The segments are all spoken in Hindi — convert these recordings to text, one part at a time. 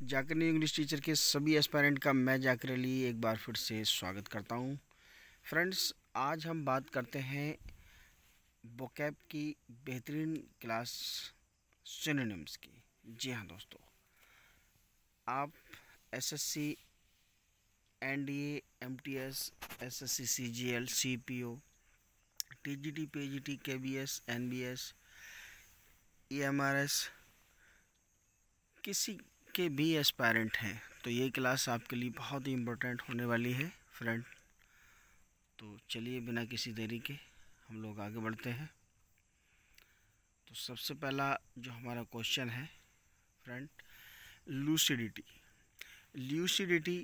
जाकिर न्यू इंग्लिश टीचर के सभी एस्पायरेंट का मैं जाकिर अली एक बार फिर से स्वागत करता हूं। फ्रेंड्स, आज हम बात करते हैं वोकैब की बेहतरीन क्लास सिनोनिम्स की। जी हाँ दोस्तों, आप SSC, NDA, MTS, SSC CGL, CPO, TGT, PGT, KBS, NBS, EMRS किसी के भी एस्पायरेंट हैं तो ये क्लास आपके लिए बहुत ही इम्पोर्टेंट होने वाली है फ्रेंड। तो चलिए बिना किसी देरी के हम लोग आगे बढ़ते हैं। तो सबसे पहला जो हमारा क्वेश्चन है फ्रेंड, लूसिडिटी। लूसिडिटी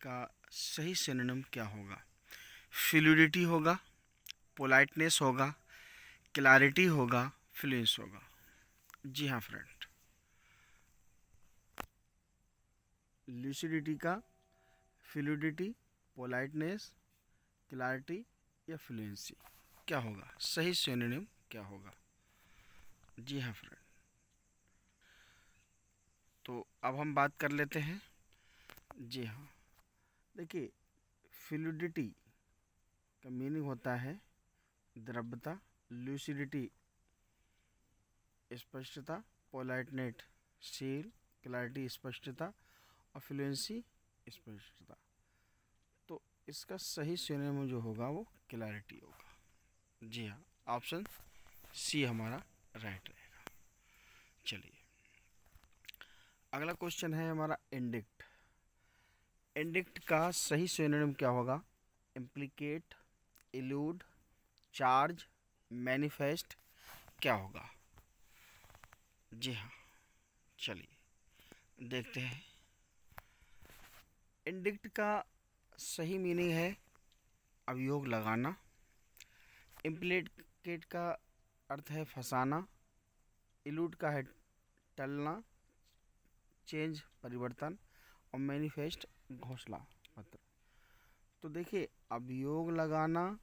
का सही सिनोनिम क्या होगा? फ्लूइडिटी होगा, पोलाइटनेस होगा, क्लैरिटी होगा, फ्लुएंस होगा। जी हाँ फ्रेंड, लूसिडिटी का फ्लूइडिटी, पोलाइटनेस, क्लैरिटी या फ्लुएंसी क्या होगा? सही सिनोनिम क्या होगा? जी हाँ फ्रेंड, तो अब हम बात कर लेते हैं। जी हाँ, देखिए, फ्लूइडिटी का मीनिंग होता है द्रव्यता, लूसिडिटी स्पष्टता, पोलाइटनेट शील, क्लैरिटी स्पष्टता और फ्लुएंसी स्पष्टता। तो इसका सही सिनोनिम जो होगा वो क्लैरिटी होगा। जी हाँ, ऑप्शन सी हमारा राइट रहेगा। चलिए, अगला क्वेश्चन है हमारा इंडिक्ट। इंडिक्ट का सही सिनोनिम क्या होगा? इम्प्लीकेट, इल्यूड, चार्ज, मैनिफेस्ट क्या होगा? जी हाँ, चलिए देखते हैं। इंडिक्ट का सही मीनिंग है अभियोग लगाना। इम्प्लीकेट का अर्थ है फंसाना। इल्यूड का है टलना, चेंज परिवर्तन और मैनिफेस्ट घोषणा पत्र। तो देखिए, अभियोग लगाना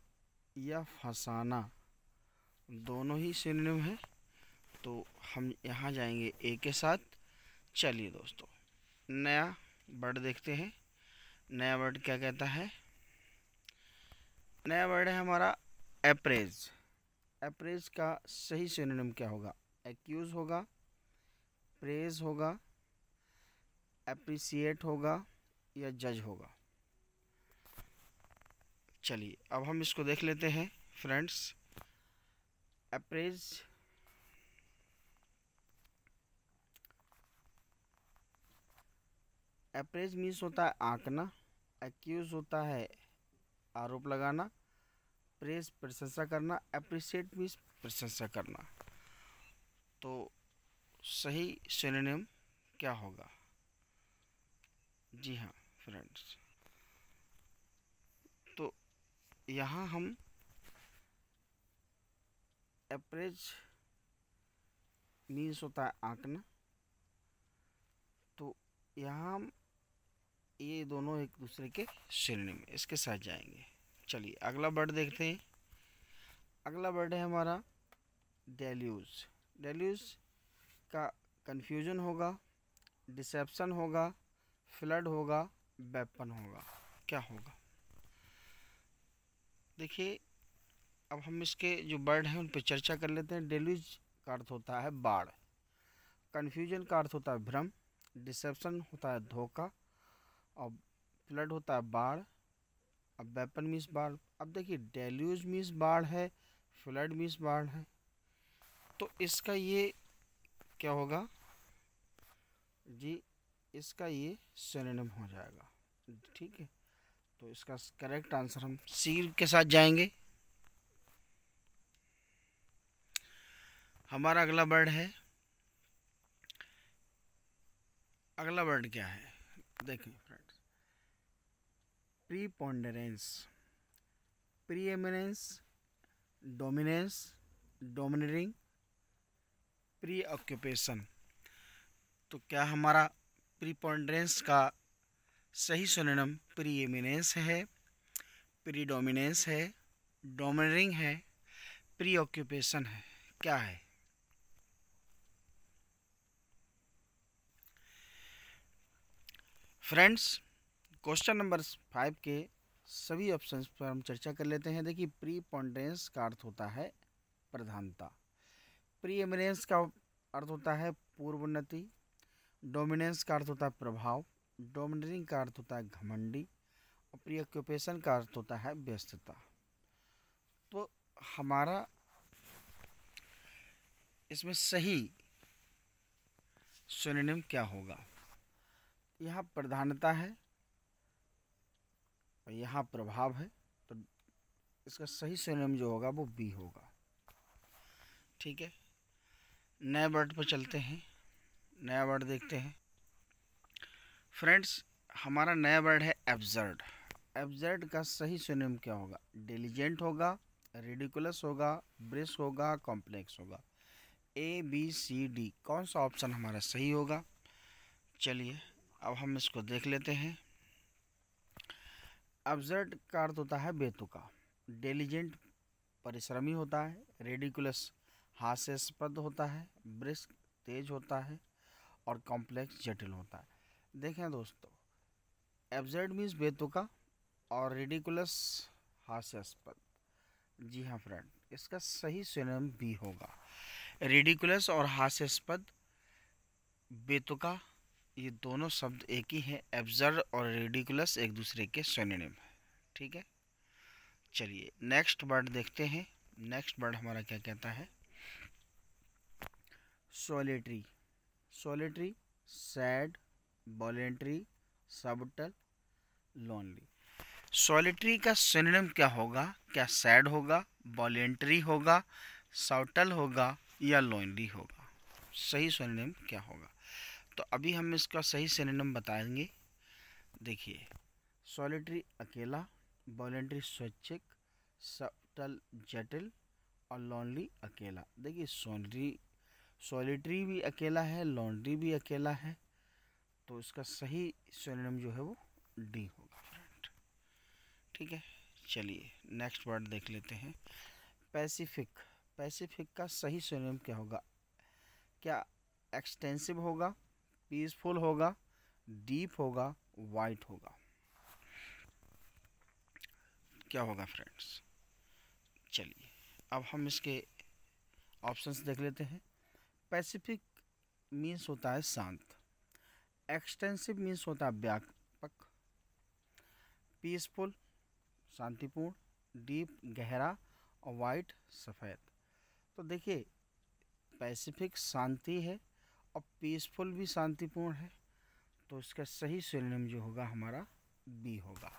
या फंसाना दोनों ही सिनोनिम है, तो हम यहाँ जाएंगे ए के साथ। चलिए दोस्तों, नया वर्ड देखते हैं। नया वर्ड क्या कहता है? नया वर्ड है हमारा अप्रेज। अप्रेज का सही सिनोनिम क्या होगा? एक्यूज होगा, प्रेज होगा, अप्रिसिएट होगा या जज होगा। चलिए अब हम इसको देख लेते हैं फ्रेंड्स। अप्रेज अप्रेज मीन्स होता है आंकना, एक्यूज होता है आरोप लगाना, प्रेज प्रशंसा करना, अप्रिशिएट मीन्स प्रशंसा करना। तो सही सिनोनिम क्या होगा? जी हाँ फ्रेंड्स, तो यहाँ हम अप्रेज मीन्स होता है आंकना, तो यहाँ हम ये दोनों एक दूसरे के सिनोनिम इसके साथ जाएंगे। चलिए अगला वर्ड देखते हैं। अगला वर्ड है हमारा डेल्यूज। डेल्यूज का कन्फ्यूजन होगा, डिसेप्शन होगा, फ्लड होगा, वेपन होगा। क्या होगा? देखिए, अब हम इसके जो वर्ड हैं उन पर चर्चा कर लेते हैं। डेल्यूज का अर्थ होता है बाढ़, कन्फ्यूजन का अर्थ होता है भ्रम, डिसेप्शन होता है धोखा और फ्लड होता है बाढ़। अब वेपन मीन्स बाढ़। अब देखिए, डेल्यूज मीन्स बाढ़ है, फ्लड मीन्स बाढ़ है, तो इसका ये क्या होगा? जी, इसका ये सिनोनिम हो जाएगा। ठीक है, तो इसका करेक्ट आंसर हम सी के साथ जाएंगे। हमारा अगला वर्ड है, अगला वर्ड क्या है? देखिए friends, preponderance, preeminence, dominance, dominating, preoccupation. तो क्या हमारा प्रीपोंडेरेंस का सही सिनोनिम प्रीएमिनेंस है, प्रीडोमिनेंस है, डोमिनेटिंग है, प्री ऑक्यूपेशन है? क्या है? फ्रेंड्स, क्वेश्चन नंबर 5 के सभी ऑप्शंस पर हम चर्चा कर लेते हैं। देखिए, प्रीपोंडेंस का अर्थ होता है प्रधानता, प्री एमिनेंस का अर्थ होता है पूर्वोन्नति, डोमिनेंस का अर्थ होता है प्रभाव, डोमिनेटिंग का अर्थ होता है घमंडी और प्रीऑक्यूपेशन का अर्थ होता है व्यस्तता। तो हमारा इसमें सही सिनोनिम क्या होगा? यहाँ प्रधानता है और यहाँ प्रभाव है, तो इसका सही सिनोनिम जो होगा वो बी होगा। ठीक है, नए वर्ड पर चलते हैं, नया वर्ड देखते हैं। फ्रेंड्स, हमारा नया वर्ड है एब्सर्ड। एब्सर्ड का सही सिनोनिम क्या होगा? डिलीजेंट होगा, रिडिकुलस होगा, ब्रिस्क होगा, कॉम्प्लेक्स होगा। ए बी सी डी, कौन सा ऑप्शन हमारा सही होगा? चलिए अब हम इसको देख लेते हैं। एब्सर्ड का अर्थ होता है बेतुका, डिलीजेंट परिश्रमी होता है, रेडिकुलस हास्यास्पद होता है, ब्रिस्क तेज होता है और कॉम्प्लेक्स जटिल होता है। देखें दोस्तों, एब्सर्ड मीन्स बेतुका और रेडिकुलस हास्यास्पद। जी हाँ फ्रेंड, इसका सही सिनोनिम बी होगा। रेडिकुलस और हास्यास्पद, बेतुका, ये दोनों शब्द एक ही हैं। एब्सर्ड और रेडिकुलस एक दूसरे के सिनोनिम है। ठीक है, चलिए नेक्स्ट वर्ड देखते हैं। नेक्स्ट वर्ड हमारा क्या कहता है? Solitary. Solitary, sad, voluntary, subtle, lonely. Solitary का सिनोनिम क्या होगा? क्या सैड होगा, वॉलेंटरी होगा, सबटल होगा या लोनली होगा? सही सिनोनिम क्या होगा? तो अभी हम इसका सही सिनोनिम बताएंगे। देखिए, सॉलिटरी अकेला, वॉलेंटरी स्वैच्छिक, सबटल जटिल और लोनली अकेला। देखिए, सॉलिटरी भी अकेला है, लोनली भी अकेला है, तो इसका सही सिनोनिम जो है वो डी होगा फ्रेंड। ठीक है, चलिए नेक्स्ट वर्ड देख लेते हैं। पैसिफिक। पैसिफिक का सही सिनोनिम क्या होगा? क्या एक्सटेंसिव होगा, पीसफुल होगा, डीप होगा, वाइट होगा? क्या होगा फ्रेंड्स? चलिए अब हम इसके ऑप्शंस देख लेते हैं। पैसिफिक मीन्स होता है शांत, एक्सटेंसिव मीन्स होता है व्यापक, पीसफुल शांतिपूर्ण, डीप गहरा और वाइट सफ़ेद। तो देखिए, पैसिफिक शांति है और पीसफुल भी शांतिपूर्ण है, तो इसका सही सिनोनिम जो होगा हमारा बी होगा।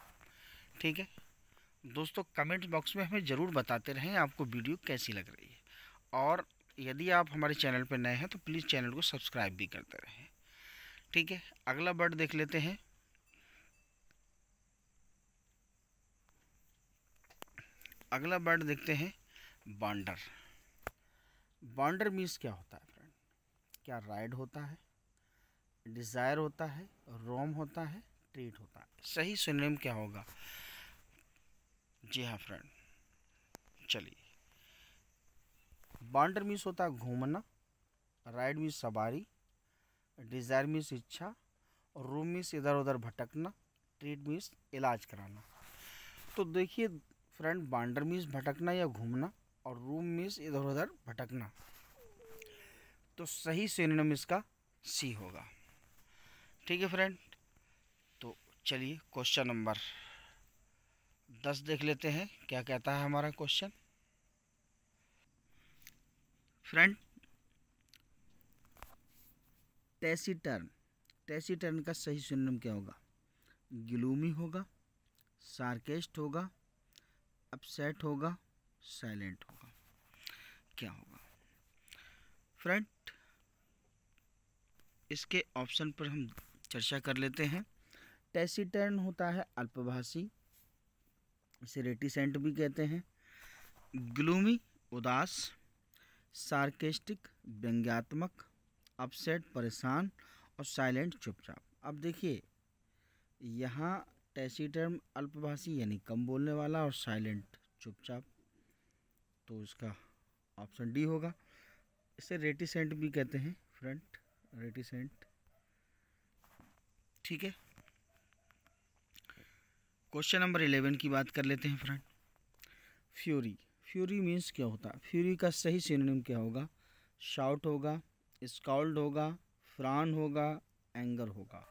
ठीक है दोस्तों, कमेंट बॉक्स में हमें ज़रूर बताते रहें आपको वीडियो कैसी लग रही है, और यदि आप हमारे चैनल पर नए हैं तो प्लीज़ चैनल को सब्सक्राइब भी करते रहें। ठीक है, अगला वर्ड देख लेते हैं। अगला वर्ड देखते हैं बॉन्डर। बॉन्डर मीन्स क्या होता है फ्रेंड? क्या राइड होता है, डिज़ायर होता है, रोम होता है, ट्रीट होता है? सही सिनोनिम क्या होगा? जी हाँ फ्रेंड, चलिए, बॉन्डर मीन्स होता है घूमना, राइड मीन्स सवारी, डिज़ायर मीन्स इच्छा, और रूम मीन्स इधर उधर भटकना, ट्रीट मीन्स इलाज कराना। तो देखिए फ्रेंड, बॉन्डर मीन्स भटकना या घूमना और रूम मीन्स इधर उधर भटकना, तो सही सिनोनिम इसका सी होगा। ठीक है फ्रेंड, तो चलिए क्वेश्चन नंबर 10 देख लेते हैं क्या कहता है हमारा क्वेश्चन। Friend, taciturn. टैसीटर्न का सही सिनोनिम क्या होगा? ग्लूमी होगा, सार्केस्ट होगा, अपसेट होगा, साइलेंट होगा? क्या होगा फ्रेंड? इसके ऑप्शन पर हम चर्चा कर लेते हैं। टैसीटर्न होता है अल्पभाषी, इसे रेटिसेंट भी कहते हैं। ग्लूमी उदास, सार्केस्टिक व्यंग्यात्मक, अपसेट परेशान और साइलेंट चुपचाप। अब देखिए, यहाँ टैसीटर्न अल्पभाषी यानी कम बोलने वाला और साइलेंट चुपचाप, तो इसका ऑप्शन डी होगा। इसे रेटिसेंट भी कहते हैं फ्रेंड, रेटिसेंट। ठीक है, क्वेश्चन नंबर 11 की बात कर लेते हैं फ्रेंड। फ्यूरी, फ्यूरी मीन्स क्या होता है? फ्यूरी का सही सिनोनिम क्या होगा? शाउट होगा, स्काल्ड होगा, फ्रान होगा, एंगर होगा।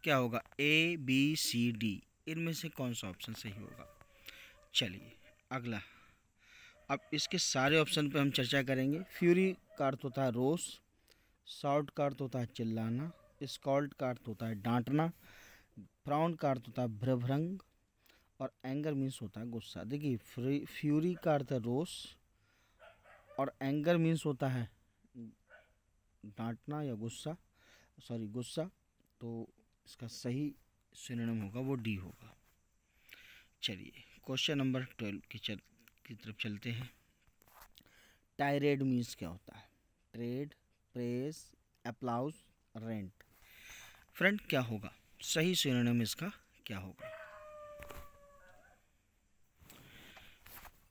क्या होगा? ए बी सी डी, इनमें से कौन सा ऑप्शन सही होगा? चलिए अगला, अब इसके सारे ऑप्शन पे हम चर्चा करेंगे। फ्यूरी का अर्थ होता है रोष, शाउट का अर्थ होता है चिल्लाना, स्कॉल्ड का अर्थ होता है डांटना, फ्राउन का अर्थ होता है भ्रभंग, और एंगर मीन्स होता है गुस्सा। देखिए फ्यूरी का अर्थ है रोष और एंगर मीन्स होता है डांटना या गुस्सा, सॉरी गुस्सा। तो इसका सही सिनोनिम होगा वो डी होगा। चलिए क्वेश्चन नंबर 12 की तरफ चलते हैं। टायरेड मीन्स क्या होता है? Trade, press, applause, rent. Friend क्या होगा सही सिनोनिम, इसका क्या होगा?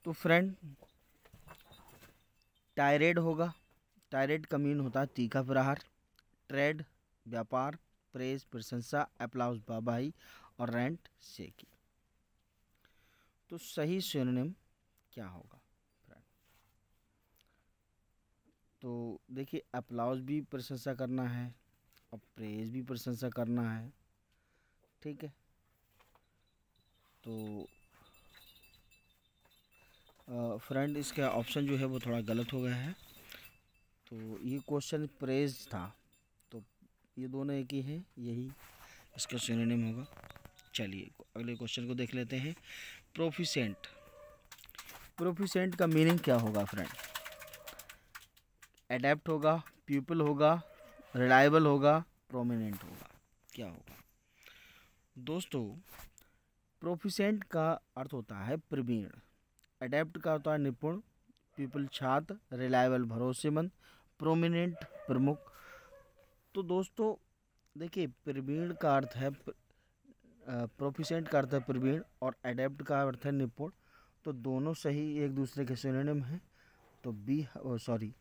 तो फ्रेंड टायरेड होगा। टायरेड का मीन होता है तीखा प्रहार, ट्रेड व्यापार, प्रेस प्रशंसा, अप्लाउज वाहवाही, और रेंट शेकी। तो सही सिनोनिम क्या होगा फ्रेंड? तो देखिए अप्लाउज भी प्रशंसा करना है और प्रेज भी प्रशंसा करना है, ठीक है। तो फ्रेंड इसका ऑप्शन जो है वो थोड़ा गलत हो गया है। तो ये क्वेश्चन प्रेज था, तो ये दोनों एक ही हैं, यही इसका सिनोनिम होगा। चलिए अगले क्वेश्चन को देख लेते हैं। प्रोफिशेंट, प्रोफिशेंट का मीनिंग क्या होगा फ्रेंड? एडेप्ट होगा, पीपल होगा, रिलायबल होगा, प्रोमिनेंट होगा। क्या होगा दोस्तों? प्रोफिशेंट का अर्थ होता है प्रवीण, एडेप्ट का होता है निपुण, पीपल छात्र, रिलायबल भरोसेमंद, प्रोमिनेंट प्रमुख। तो दोस्तों देखिए प्रवीण का अर्थ है प्रोफिशेंट का अर्थ है प्रवीण और एडेप्ट का अर्थ है निपुण। तो दोनों सही एक दूसरे के सिनोनिम हैं। तो बी सॉरी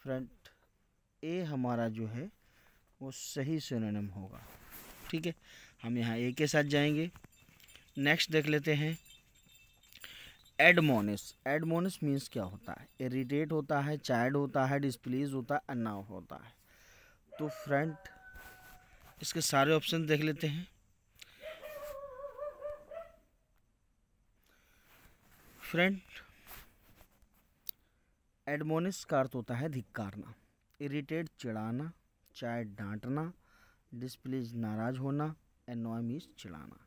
फ्रेंड ए हमारा जो है वो सही सिनोनिम होगा, ठीक है। हम यहाँ ए के साथ जाएंगे। नेक्स्ट देख लेते हैं एडमोनिश। एडमोनिश मीन्स क्या होता है? इरिटेट होता है, चाइल्ड होता है, डिस्प्लीज होता है, अनाव होता है। तो फ्रेंड इसके सारे ऑप्शन देख लेते हैं। फ्रेंड एडमोनिश का अर्थ होता है धिक्कारना, इरिटेट चिढ़ाना, चाइल्ड डांटना, डिस्प्लीज नाराज होना, एनॉय मीन्स चिढ़ाना।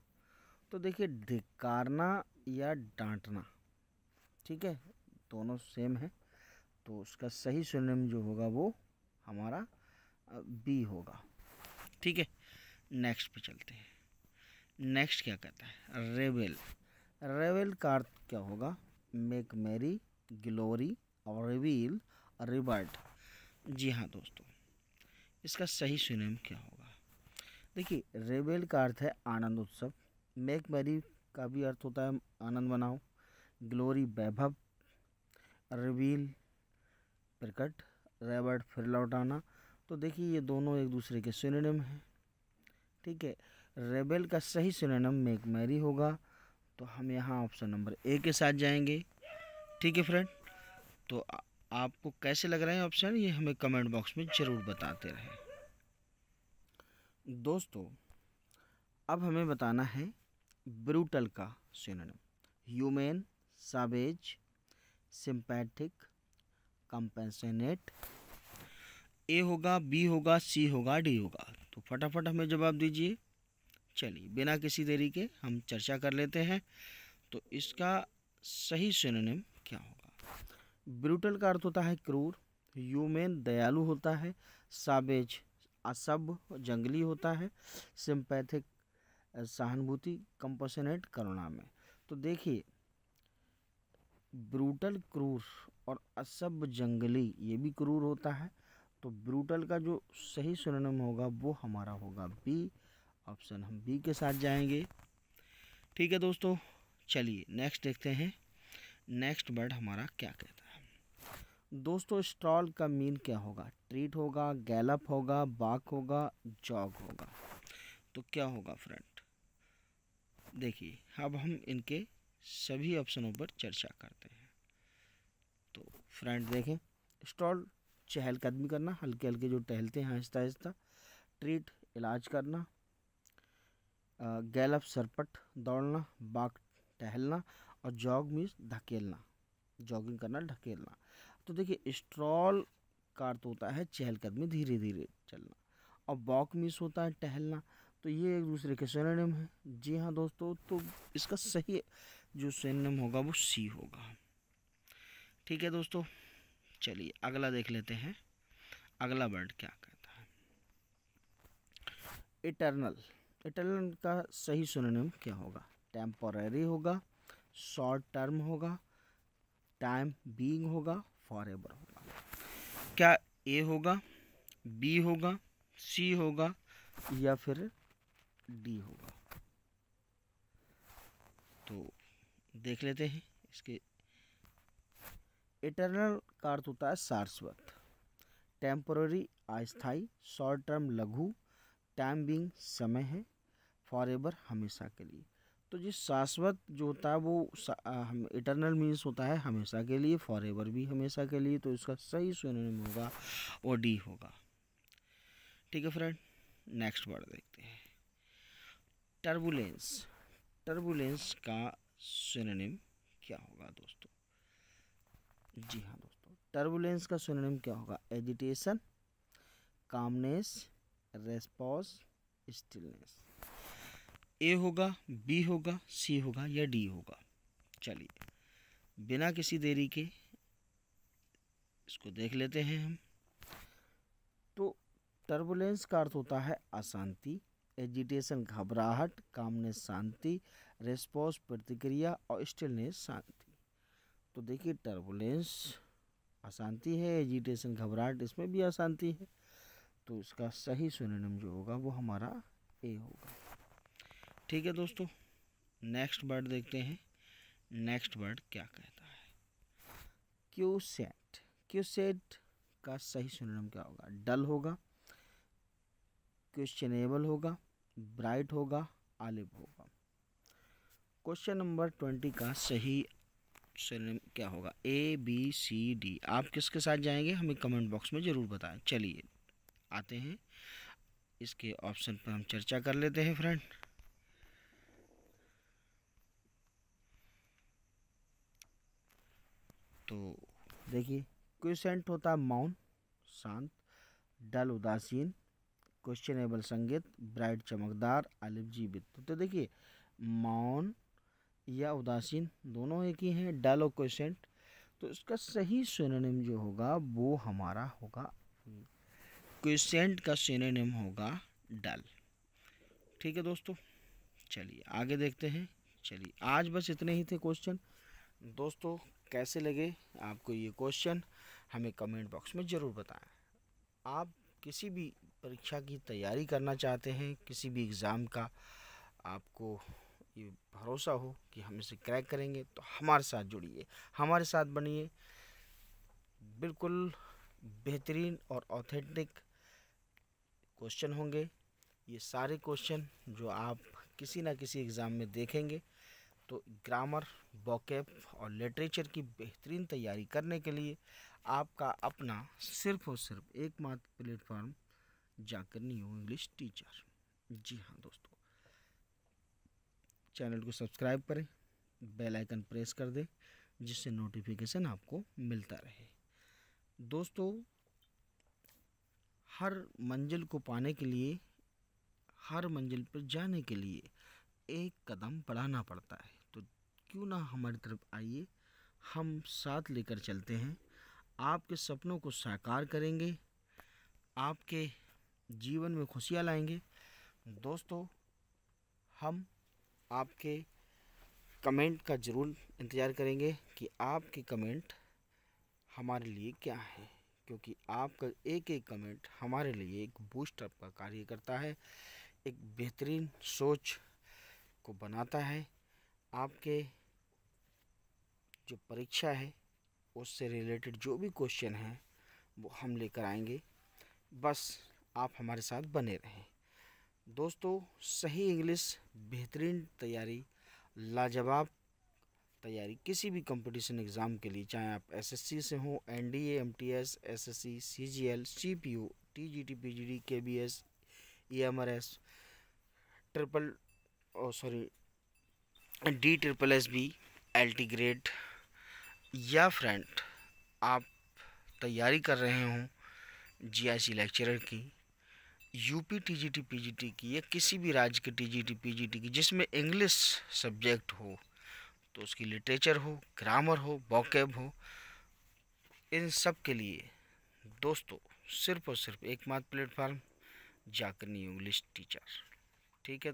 तो देखिए धिक्कारना या डांटना, ठीक है, दोनों सेम है। तो उसका सही सिनोनिम जो होगा वो हमारा बी होगा, ठीक है। नेक्स्ट पे चलते हैं। नेक्स्ट क्या कहता है? रेबेल। रेबेल का अर्थ क्या होगा? मेक मैरी, ग्लोरी, और रिवील, रिबर्ट। जी हाँ दोस्तों, इसका सही सिनोनिम क्या होगा? देखिए रेबेल का अर्थ है आनंद उत्सव, मेक मैरी का भी अर्थ होता है आनंद मनाओ, ग्लोरी वैभव, रिवील प्रकट, रेबर्ट फिर लौटाना। तो देखिए ये दोनों एक दूसरे के सिनोनिम हैं, ठीक है। रेबेल का सही सिनोनिम मेक मैरी होगा। तो हम यहाँ ऑप्शन नंबर ए के साथ जाएंगे, ठीक है फ्रेंड। तो आपको कैसे लग रहे हैं ऑप्शन, ये हमें कमेंट बॉक्स में ज़रूर बताते रहें दोस्तों। अब हमें बताना है ब्रूटल का synonym. Human, savage, sympathetic, compassionate. A होगा, बी होगा, सी होगा, डी होगा। तो फटाफट हमें जवाब दीजिए। चलिए बिना किसी देरी के हम चर्चा कर लेते हैं। तो इसका सही सिनोनिम क्या होगा? ब्रूटल का अर्थ होता है क्रूर, ह्यूमन दयालु होता है, सावेज असभ्य जंगली होता है, सिंपैथिक सहानुभूति, कंपैशनेट करुणा में। तो देखिए ब्रूटल क्रूर और असभ्य जंगली ये भी क्रूर होता है। तो ब्रूटल का जो सही सिनोनिम होगा वो हमारा होगा बी, ऑप्शन हम बी के साथ जाएंगे, ठीक है दोस्तों। चलिए नेक्स्ट देखते हैं, नेक्स्ट वर्ड हमारा क्या कहता है दोस्तों। स्ट्रॉल का मीन क्या होगा? ट्रीट होगा, गैलप होगा, बाक होगा, जॉग होगा। तो क्या होगा फ्रेंड? देखिए अब हम इनके सभी ऑप्शनों पर चर्चा करते हैं। तो फ्रेंड देखें, स्टॉल चहलकदमी करना, हल्के हल्के जो टहलते हैं आहिस्ता आहिस्ता। ट्रीट इलाज करना। गैलप सरपट दौड़ना, बाक टहलना। और जॉग मीन्स धकेलना, जॉगिंग करना, ढकेलना। तो देखिए स्ट्रॉल का अर्थ होता है चहलकदमी, धीरे धीरे चलना। और वॉक मीन्स होता है टहलना। तो ये एक दूसरे के सिनोनिम है। जी हाँ दोस्तों, तो इसका सही जो सिनोनिम होगा वो सी होगा। ठीक है दोस्तों, चलिए अगला देख लेते हैं। अगला वर्ड क्या कहता है? इटर्नल। इटर्नल का सही सिनोनिम क्या होगा? टेम्पोररी होगा, शॉर्ट टर्म होगा, टाइम बीइंग होगा, फॉरएवर होगा। क्या ए होगा, बी होगा, सी होगा या फिर डी होगा? तो देख लेते हैं इसके। इटर्नल का अर्थ होता है शाश्वत, टेम्पोररी अस्थाई, शॉर्ट टर्म लघु, टाइम बीइंग समय है, फॉरएवर हमेशा के लिए। तो जिस शाश्वत जो होता है वो हम इटर्नल मीन्स होता है हमेशा के लिए, फॉरएवर भी हमेशा के लिए। तो इसका सही सिनोनिम होगा वो डी होगा। ठीक है फ्रेंड, नेक्स्ट वर्ड देखते हैं। टर्बुलेंस। टर्बुलेंस का सिनोनिम क्या होगा दोस्तों? जी हाँ दोस्तों, टर्बुलेंस का सिनोनिम क्या होगा? Agitation, calmness, response, stillness. A होगा, बी होगा, सी होगा या डी होगा? चलिए बिना किसी देरी के इसको देख लेते हैं हम। तो टर्बुलेंस का अर्थ होता है अशांति, एजिटेशन घबराहट, कामनेस शांति, रेस्पॉन्स प्रतिक्रिया और स्टिलनेस शांति। तो देखिए टर्बुलेंस अशांति है, एजिटेशन घबराहट, इसमें भी अशांति है। तो इसका सही सिनोनिम जो होगा वो हमारा ए होगा। ठीक है दोस्तों, नेक्स्ट वर्ड देखते हैं। नेक्स्ट वर्ड क्या कहता है? क्यूसेंट। क्यूसेंट का सही सिनोनिम क्या होगा? डल होगा, क्वेश्चनेबल होगा, ब्राइट होगा, ऑलिव होगा। क्वेश्चन नंबर 20 का सही सिनोनिम क्या होगा? A B C D. आप किसके साथ जाएंगे हमें कमेंट बॉक्स में ज़रूर बताएं। चलिए आते हैं इसके ऑप्शन पर, हम चर्चा कर लेते हैं फ्रेंड। तो देखिए क्वेश्चन होता है मौन शांत, डल उदासीन, क्वेश्चनेबल संगीत, ब्राइट चमकदार, ऑलिव जीवित। तो देखिए मौन या उदासीन दोनों एक ही हैं, डल और क्वेश्चन। तो इसका सही सिनोनिम जो होगा वो हमारा होगा क्वेश्चन का सिनोनिम होगा डल। ठीक है दोस्तों, चलिए आगे देखते हैं। चलिए आज बस इतने ही थे क्वेश्चन। दोस्तों कैसे लगे आपको ये क्वेश्चन हमें कमेंट बॉक्स में ज़रूर बताएं। आप किसी भी परीक्षा की तैयारी करना चाहते हैं, किसी भी एग्ज़ाम का आपको ये भरोसा हो कि हम इसे क्रैक करेंगे, तो हमारे साथ जुड़िए, हमारे साथ बनिए। बिल्कुल बेहतरीन और ऑथेंटिक क्वेश्चन होंगे ये सारे क्वेश्चन जो आप किसी ना किसी एग्ज़ाम में देखेंगे। तो ग्रामर, वोकैब और लिटरेचर की बेहतरीन तैयारी करने के लिए आपका अपना सिर्फ और सिर्फ एकमात्र प्लेटफॉर्म जाकर न्यू इंग्लिश टीचर। जी हाँ दोस्तों, चैनल को सब्सक्राइब करें, बेल आइकन प्रेस कर दें जिससे नोटिफिकेशन आपको मिलता रहे। दोस्तों हर मंजिल को पाने के लिए, हर मंजिल पर जाने के लिए एक कदम बढ़ाना पड़ता है। तो क्यों ना हमारी तरफ आइए, हम साथ लेकर चलते हैं, आपके सपनों को साकार करेंगे, आपके जीवन में खुशियाँ लाएंगे। दोस्तों हम आपके कमेंट का ज़रूर इंतज़ार करेंगे कि आपके कमेंट हमारे लिए क्या है, क्योंकि आपका एक एक कमेंट हमारे लिए एक बूस्टर का कार्य करता है, एक बेहतरीन सोच को बनाता है। आपके जो परीक्षा है उससे रिलेटेड जो भी क्वेश्चन हैं वो हम लेकर आएंगे। बस आप हमारे साथ बने रहें। दोस्तों, सही इंग्लिश, बेहतरीन तैयारी, लाजवाब तैयारी किसी भी कंपटीशन एग्ज़ाम के लिए, चाहे आप एसएससी से हो, NDA, MTS, SSC, CGL, CPU, TGT, PGD, KBS, EMRS, triple sorry D triple S B, LT grade, या फ्रेंड आप तैयारी कर रहे हों जीआईसी लेक्चरर की, यूपी टीजीटी पीजीटी की, या किसी भी राज्य के टीजीटी पीजीटी की जिसमें इंग्लिश सब्जेक्ट हो, तो उसकी लिटरेचर हो, ग्रामर हो, वोकैब हो, इन सब के लिए दोस्तों सिर्फ और सिर्फ एकमात्र प्लेटफार्म जाकरनी इंग्लिश टीचर। ठीक है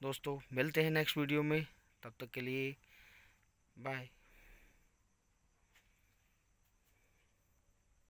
दोस्तों, मिलते हैं नेक्स्ट वीडियो में, तब तक के लिए बाय।